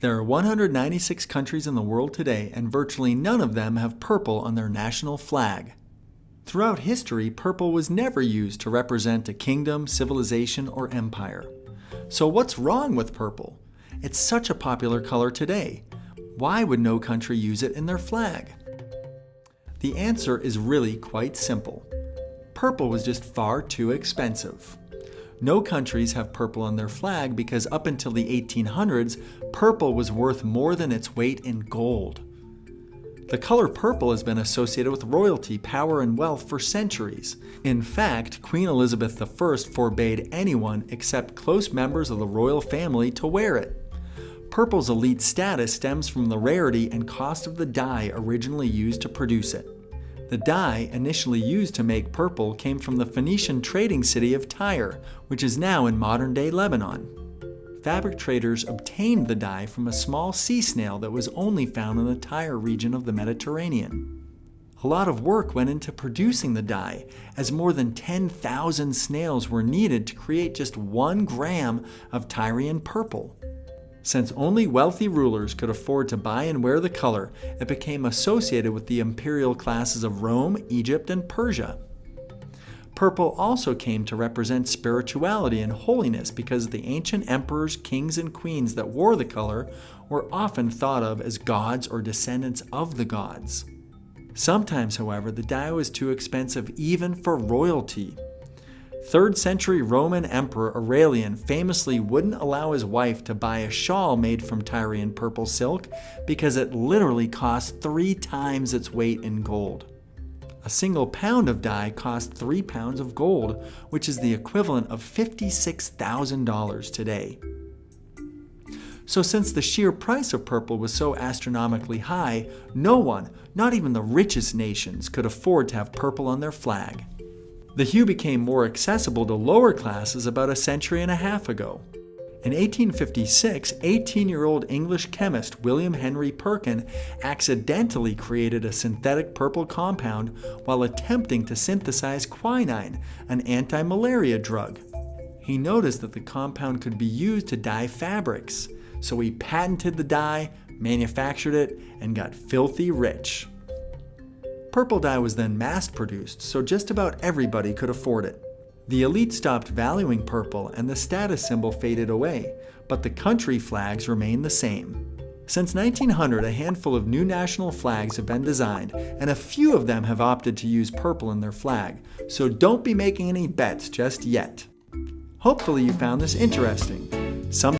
There are 196 countries in the world today, and virtually none of them have purple on their national flag. Throughout history, purple was never used to represent a kingdom, civilization, or empire. So what's wrong with purple? It's such a popular color today. Why would no country use it in their flag? The answer is really quite simple. Purple was just far too expensive. No countries have purple on their flag because up until the 1800s, purple was worth more than its weight in gold. The color purple has been associated with royalty, power, and wealth for centuries. In fact, Queen Elizabeth I forbade anyone except close members of the royal family to wear it. Purple's elite status stems from the rarity and cost of the dye originally used to produce it. The dye initially used to make purple came from the Phoenician trading city of Tyre, which is now in modern-day Lebanon. Fabric traders obtained the dye from a small sea snail that was only found in the Tyre region of the Mediterranean. A lot of work went into producing the dye, as more than 10,000 snails were needed to create just 1 gram of Tyrian purple. Since only wealthy rulers could afford to buy and wear the color, it became associated with the imperial classes of Rome, Egypt, and Persia. Purple also came to represent spirituality and holiness because the ancient emperors, kings, and queens that wore the color were often thought of as gods or descendants of the gods. Sometimes, however, the dye was too expensive even for royalty. 3rd century Roman Emperor Aurelian famously wouldn't allow his wife to buy a shawl made from Tyrian purple silk because it literally cost 3 times its weight in gold. A single pound of dye cost 3 pounds of gold, which is the equivalent of $56,000 today. So since the sheer price of purple was so astronomically high, no one, not even the richest nations, could afford to have purple on their flag. The hue became more accessible to lower classes about a century and a half ago. In 1856, 18-year-old English chemist William Henry Perkin accidentally created a synthetic purple compound while attempting to synthesize quinine, an anti-malaria drug. He noticed that the compound could be used to dye fabrics, so he patented the dye, manufactured it, and got filthy rich. Purple dye was then mass-produced, so just about everybody could afford it. The elite stopped valuing purple and the status symbol faded away, but the country flags remain the same. Since 1900, a handful of new national flags have been designed, and a few of them have opted to use purple in their flag, so don't be making any bets just yet. Hopefully you found this interesting. Some